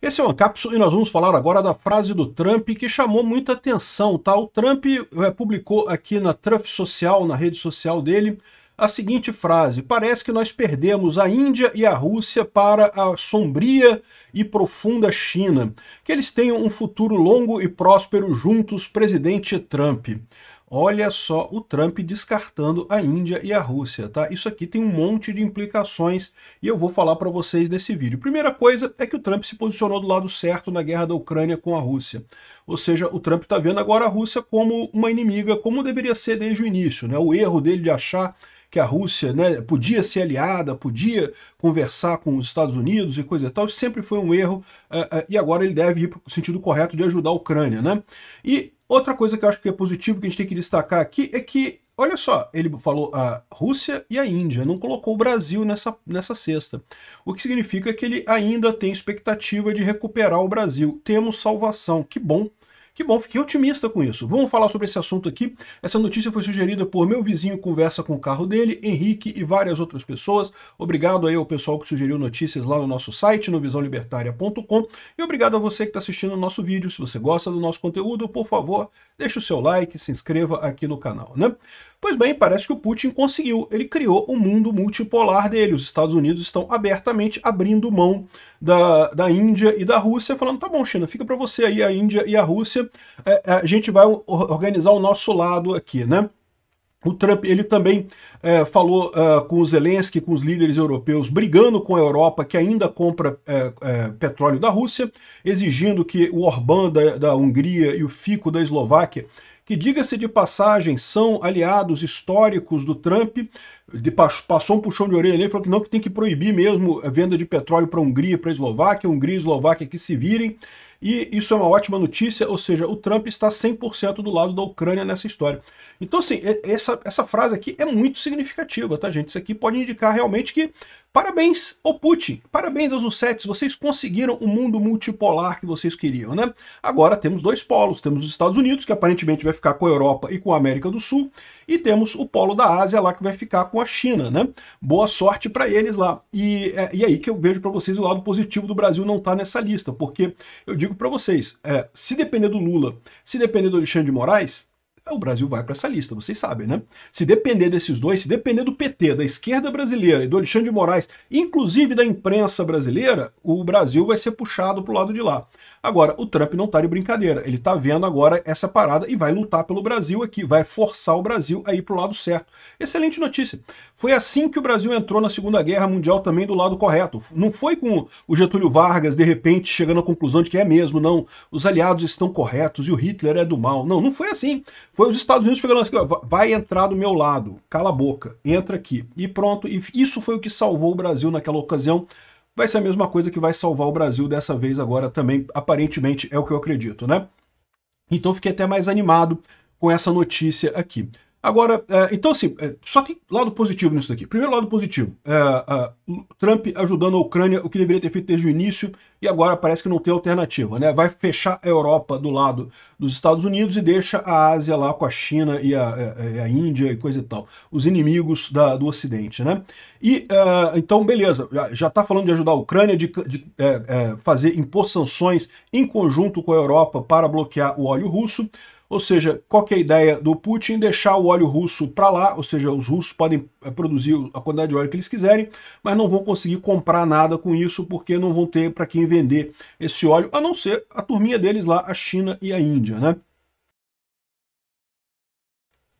Esse é o Ancapso e nós vamos falar agora da frase do Trump que chamou muita atenção, tá? O Trump publicou aqui na Truth Social, na rede social dele, a seguinte frase: parece que nós perdemos a Índia e a Rússia para a sombria e profunda China. Que eles tenham um futuro longo e próspero juntos, presidente Trump. Olha só o Trump descartando a Índia e a Rússia, tá? Isso aqui tem um monte de implicações e eu vou falar para vocês nesse vídeo. Primeira coisa é que o Trump se posicionou do lado certo na guerra da Ucrânia com a Rússia. Ou seja, o Trump está vendo agora a Rússia como uma inimiga, como deveria ser desde o início, né? O erro dele de achar que a Rússia, né, podia ser aliada, podia conversar com os Estados Unidos e coisa e tal, sempre foi um erro, e agora ele deve ir para o sentido correto de ajudar a Ucrânia, né? E outra coisa que eu acho que é positivo, que a gente tem que destacar aqui, é que, olha só, ele falou a Rússia e a Índia, não colocou o Brasil nessa cesta. O que significa que ele ainda tem expectativa de recuperar o Brasil. Temos salvação, que bom. Que bom, fiquei otimista com isso. Vamos falar sobre esse assunto aqui. Essa notícia foi sugerida por meu vizinho conversa com o carro dele, Henrique e várias outras pessoas. Obrigado aí ao pessoal que sugeriu notícias lá no nosso site, no visãolibertaria.com. E obrigado a você que está assistindo o nosso vídeo. Se você gosta do nosso conteúdo, por favor, deixe o seu like, se inscreva aqui no canal, né? Pois bem, parece que o Putin conseguiu. Ele criou o mundo multipolar dele. Os Estados Unidos estão abertamente abrindo mão da Índia e da Rússia, falando, tá bom, China, fica para você aí a Índia e a Rússia, a gente vai organizar o nosso lado aqui, né? O Trump, ele também falou com o Zelensky, com os líderes europeus, brigando com a Europa, que ainda compra petróleo da Rússia, exigindo que o Orbán da Hungria e o Fico da Eslováquia, que, diga-se de passagem, são aliados históricos do Trump, passou um puxão de orelha nele, falou que não, que tem que proibir mesmo a venda de petróleo para a Hungria e para a Eslováquia, Hungria e Eslováquia que se virem, e isso é uma ótima notícia, ou seja, o Trump está 100% do lado da Ucrânia nessa história. Então, assim, essa frase aqui é muito significativa, tá, gente? Isso aqui pode indicar realmente que parabéns ao Putin, parabéns aos Russetes, vocês conseguiram o mundo multipolar que vocês queriam, né? Agora temos dois polos, temos os Estados Unidos, que aparentemente vai ficar com a Europa e com a América do Sul, e temos o polo da Ásia lá, que vai ficar com a China, né? Boa sorte para eles lá. E aí que eu vejo para vocês o lado positivo do Brasil não estar nessa lista, porque eu digo para vocês, se depender do Lula, se depender do Alexandre de Moraes, o Brasil vai para essa lista, vocês sabem, né? Se depender desses dois, se depender do PT, da esquerda brasileira e do Alexandre de Moraes, inclusive da imprensa brasileira, o Brasil vai ser puxado para o lado de lá. Agora, o Trump não está de brincadeira, ele está vendo agora essa parada e vai lutar pelo Brasil aqui, vai forçar o Brasil a ir para o lado certo. Excelente notícia. Foi assim que o Brasil entrou na Segunda Guerra Mundial também do lado correto. Não foi com o Getúlio Vargas, de repente, chegando à conclusão de que é mesmo, não, os aliados estão corretos e o Hitler é do mal. Não, não foi assim. Foi os Estados Unidos chegando assim, ó, vai entrar do meu lado, cala a boca, entra aqui. E pronto, e isso foi o que salvou o Brasil naquela ocasião. Vai ser a mesma coisa que vai salvar o Brasil dessa vez agora também, aparentemente é o que eu acredito, né? Então fiquei até mais animado com essa notícia aqui. Agora, então assim, só tem lado positivo nisso daqui. Primeiro lado positivo, Trump ajudando a Ucrânia, o que deveria ter feito desde o início, e agora parece que não tem alternativa, né? Vai fechar a Europa do lado dos Estados Unidos e deixa a Ásia lá com a China e a Índia e coisa e tal. Os inimigos do Ocidente, né? E, então, beleza, já está falando de ajudar a Ucrânia, de impor sanções em conjunto com a Europa para bloquear o óleo russo. Ou seja, qual que é a ideia do Putin? Deixar o óleo russo para lá, ou seja, os russos podem produzir a quantidade de óleo que eles quiserem, mas não vão conseguir comprar nada com isso, porque não vão ter para quem vender esse óleo, a não ser a turminha deles lá, a China e a Índia, né?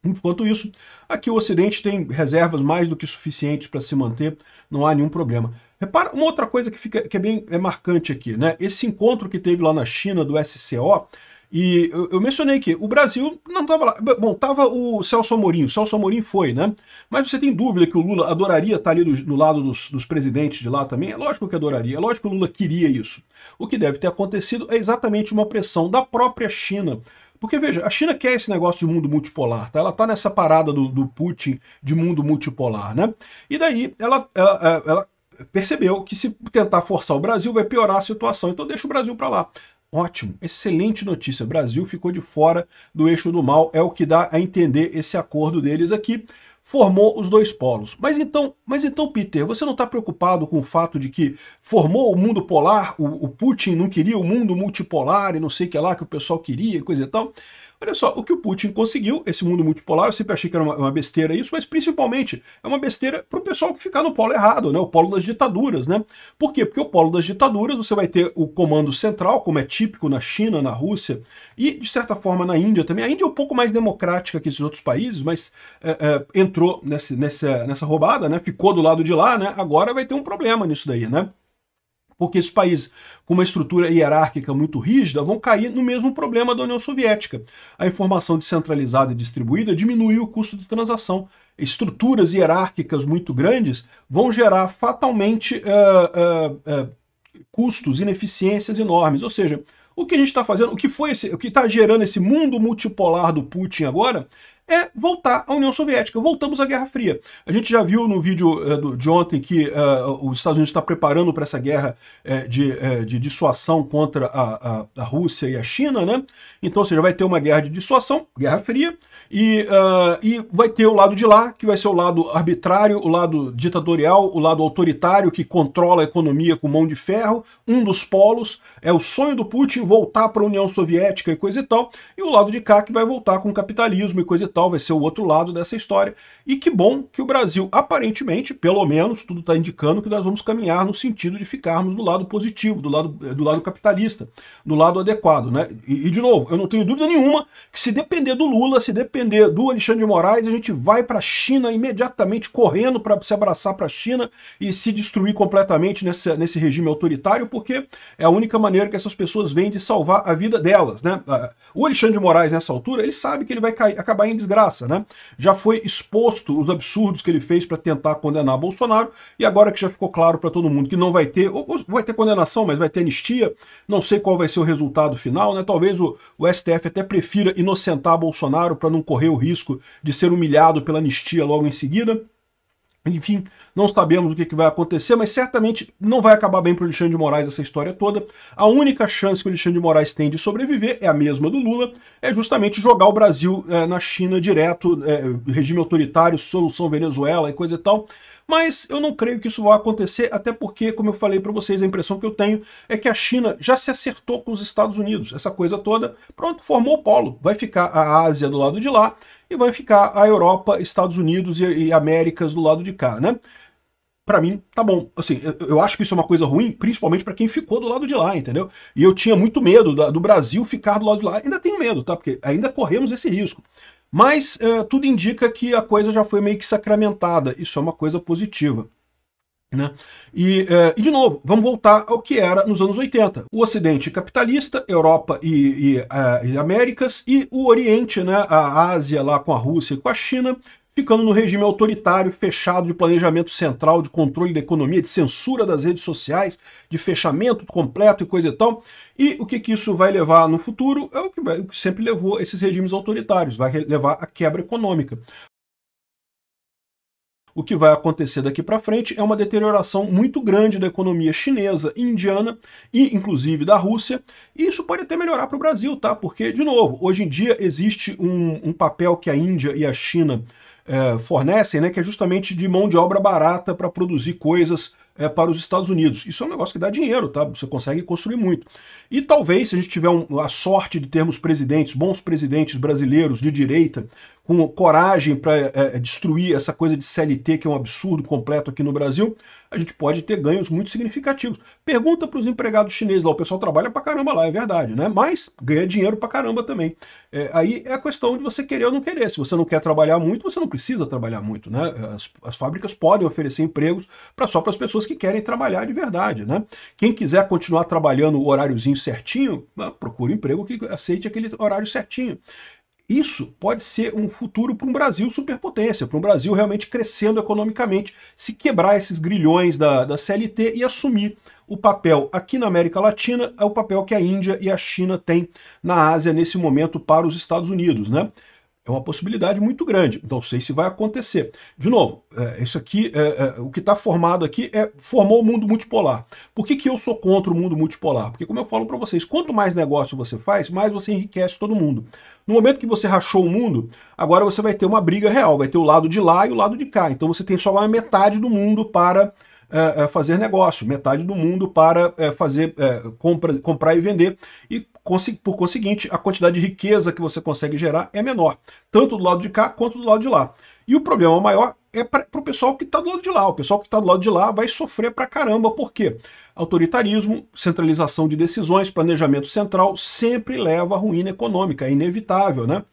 Enquanto isso, aqui o Ocidente tem reservas mais do que suficientes para se manter, não há nenhum problema. Repara, uma outra coisa que é bem marcante aqui, né? Esse encontro que teve lá na China do SCO, e eu mencionei que o Brasil não estava lá. Bom, estava o Celso Amorim foi, né? Mas você tem dúvida que o Lula adoraria estar ali do lado dos presidentes de lá também? É lógico que adoraria, é lógico que o Lula queria isso. O que deve ter acontecido é exatamente uma pressão da própria China. Porque, veja, a China quer esse negócio de mundo multipolar, tá? Ela tá nessa parada do Putin de mundo multipolar, né? E daí ela percebeu que se tentar forçar o Brasil vai piorar a situação, então deixa o Brasil para lá. Ótimo, excelente notícia. O Brasil ficou de fora do eixo do mal, é o que dá a entender esse acordo deles aqui. formou os dois polos. Mas então, Peter, você não está preocupado com o fato de que formou o mundo polar, o Putin não queria o mundo multipolar e não sei o que lá que o pessoal queria, coisa e tal? Olha só, o que o Putin conseguiu, esse mundo multipolar, eu sempre achei que era uma besteira isso, mas principalmente é uma besteira para o pessoal que ficar no polo errado, né? O polo das ditaduras, né? Por quê? Porque o polo das ditaduras você vai ter o comando central, como é típico na China, na Rússia e, de certa forma, na Índia também. A Índia é um pouco mais democrática que esses outros países, mas entrou nessa roubada, né? Ficou do lado de lá, né? Agora vai ter um problema nisso daí, né? Porque esses países com uma estrutura hierárquica muito rígida vão cair no mesmo problema da União Soviética. A informação descentralizada e distribuída diminui o custo de transação. Estruturas hierárquicas muito grandes vão gerar fatalmente custos, ineficiências enormes. Ou seja, o que a gente está fazendo, o que está gerando esse mundo multipolar do Putin agora é voltar à União Soviética. Voltamos à Guerra Fria. A gente já viu no vídeo de ontem que os Estados Unidos está preparando para essa guerra de dissuasão contra a Rússia e a China, né? Então, ou seja, vai ter uma guerra de dissuasão, Guerra Fria, e vai ter o lado de lá, que vai ser o lado arbitrário, o lado ditatorial, o lado autoritário, que controla a economia com mão de ferro, um dos polos. É o sonho do Putin voltar para a União Soviética e coisa e tal, e o lado de cá que vai voltar com o capitalismo e coisa e tal, vai ser o outro lado dessa história. E que bom que o Brasil, aparentemente, pelo menos, tudo está indicando que nós vamos caminhar no sentido de ficarmos do lado positivo, do lado capitalista, do lado adequado, né? E, de novo, eu não tenho dúvida nenhuma que se depender do Lula, se depender do Alexandre de Moraes, a gente vai para a China imediatamente, correndo para se abraçar para a China e se destruir completamente nesse regime autoritário, porque é a única maneira que essas pessoas veem de salvar a vida delas, né? O Alexandre de Moraes, nessa altura, ele sabe que ele vai acabar em desgraça, né? Já foi exposto os absurdos que ele fez para tentar condenar Bolsonaro, e agora que já ficou claro para todo mundo que não vai ter, ou vai ter condenação, mas vai ter anistia, não sei qual vai ser o resultado final, né? Talvez o STF até prefira inocentar Bolsonaro para não correr o risco de ser humilhado pela anistia logo em seguida. Enfim, não sabemos o que vai acontecer, mas certamente não vai acabar bem para o Alexandre de Moraes essa história toda. A única chance que o Alexandre de Moraes tem de sobreviver é a mesma do Lula, é justamente jogar o Brasil na China direto, regime autoritário, solução Venezuela e coisa e tal. Mas eu não creio que isso vai acontecer, até porque, como eu falei para vocês, a impressão que eu tenho é que a China já se acertou com os Estados Unidos. Essa coisa toda, pronto, formou o polo. Vai ficar a Ásia do lado de lá e vai ficar a Europa, Estados Unidos e Américas do lado de cá, né? Para mim, tá bom. Assim, eu acho que isso é uma coisa ruim, principalmente para quem ficou do lado de lá, entendeu? E eu tinha muito medo do Brasil ficar do lado de lá. Ainda tenho medo, tá? Porque ainda corremos esse risco. Mas tudo indica que a coisa já foi meio que sacramentada. Isso é uma coisa positiva, né? E de novo, vamos voltar ao que era nos anos 80. O Ocidente capitalista, Europa e Américas, e o Oriente, né? A Ásia lá com a Rússia e com a China, ficando no regime autoritário, fechado, de planejamento central, de controle da economia, de censura das redes sociais, de fechamento completo e coisa e tal. E o que isso vai levar no futuro é o que sempre levou esses regimes autoritários, vai levar à quebra econômica. O que vai acontecer daqui para frente é uma deterioração muito grande da economia chinesa, indiana e inclusive da Rússia, e isso pode até melhorar para o Brasil, tá? Porque, de novo, hoje em dia existe um papel que a Índia e a China fornecem, né, que é justamente de mão de obra barata para produzir coisas para os Estados Unidos. Isso é um negócio que dá dinheiro, tá? Você consegue construir muito. E talvez, se a gente tiver a sorte de termos bons presidentes brasileiros de direita, com coragem para destruir essa coisa de CLT, que é um absurdo completo aqui no Brasil, a gente pode ter ganhos muito significativos. Pergunta para os empregados chineses lá, o pessoal trabalha pra caramba lá, é verdade, né? Mas ganha dinheiro pra caramba também. Aí é a questão de você querer ou não querer. Se você não quer trabalhar muito, você não precisa trabalhar muito, né? As fábricas podem oferecer empregos só para as pessoas que querem trabalhar de verdade, né? Quem quiser continuar trabalhando o horáriozinho certinho, procure um emprego que aceite aquele horário certinho. Isso pode ser um futuro para um Brasil superpotência, para um Brasil realmente crescendo economicamente, se quebrar esses grilhões da CLT e assumir o papel aqui na América Latina, é o papel que a Índia e a China têm na Ásia nesse momento para os Estados Unidos, né? É uma possibilidade muito grande. Não sei se vai acontecer. De novo, isso aqui, o que está formado aqui formou o mundo multipolar. Por que eu sou contra o mundo multipolar? Porque, como eu falo para vocês, quanto mais negócio você faz, mais você enriquece todo mundo. No momento que você rachou o mundo, agora você vai ter uma briga real. Vai ter o lado de lá e o lado de cá. Então você tem só uma metade do mundo para fazer negócio, metade do mundo para fazer comprar e vender, e por conseguinte a quantidade de riqueza que você consegue gerar é menor, tanto do lado de cá quanto do lado de lá. E o problema maior é para o pessoal que está do lado de lá. O pessoal que está do lado de lá vai sofrer pra caramba. Por quê? Autoritarismo, centralização de decisões, planejamento central sempre leva à ruína econômica, é inevitável, né?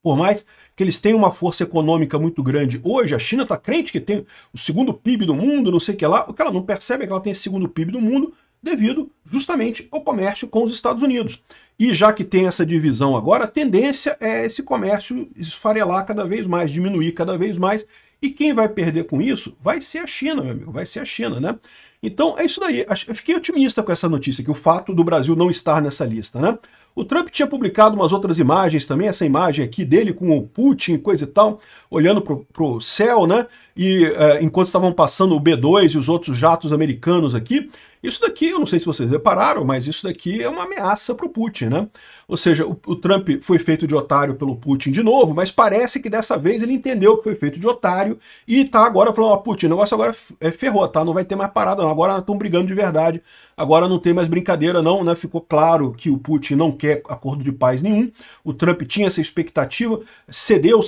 Por mais que eles tenham uma força econômica muito grande hoje, a China está crente que tem o segundo PIB do mundo, não sei o que lá, o que ela não percebe é que ela tem esse segundo PIB do mundo devido justamente ao comércio com os Estados Unidos. E já que tem essa divisão agora, a tendência é esse comércio esfarelar cada vez mais, diminuir cada vez mais, e quem vai perder com isso vai ser a China, meu amigo, vai ser a China, né? Então é isso daí, eu fiquei otimista com essa notícia, que o fato do Brasil não estar nessa lista, né? O Trump tinha publicado umas outras imagens também, essa imagem aqui dele com o Putin e coisa e tal, olhando pro céu, né? E enquanto estavam passando o B-2 e os outros jatos americanos aqui, isso daqui, eu não sei se vocês repararam, mas isso daqui é uma ameaça para o Putin, né? Ou seja, o Trump foi feito de otário pelo Putin de novo, mas parece que dessa vez ele entendeu que foi feito de otário e tá agora falando, ó, Putin, o negócio agora ferrou, tá? Não vai ter mais parada não, agora estão brigando de verdade, agora não tem mais brincadeira não, né? Ficou claro que o Putin não quer acordo de paz nenhum, o Trump tinha essa expectativa, cedeu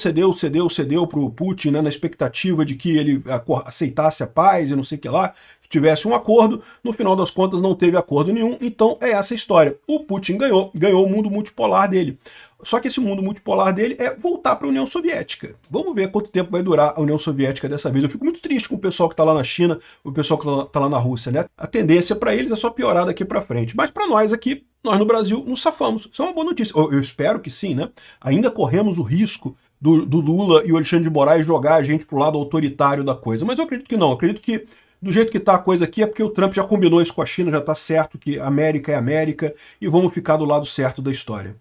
pro Putin, né, na expectativa de que ele aceitasse a paz e não sei o que lá, tivesse um acordo, no final das contas não teve acordo nenhum, então é essa a história. O Putin ganhou o mundo multipolar dele. Só que esse mundo multipolar dele é voltar para a União Soviética. Vamos ver quanto tempo vai durar a União Soviética dessa vez. Eu fico muito triste com o pessoal que está lá na China, o pessoal que está lá na Rússia, né? A tendência para eles é só piorar daqui para frente. Mas para nós aqui, nós no Brasil, nos safamos. Isso é uma boa notícia. Eu espero que sim, né? Ainda corremos o risco do Lula e o Alexandre de Moraes jogar a gente pro lado autoritário da coisa. Mas eu acredito que não. Eu acredito que do jeito que está a coisa aqui é porque o Trump já combinou isso com a China, já está certo que América é América e vamos ficar do lado certo da história.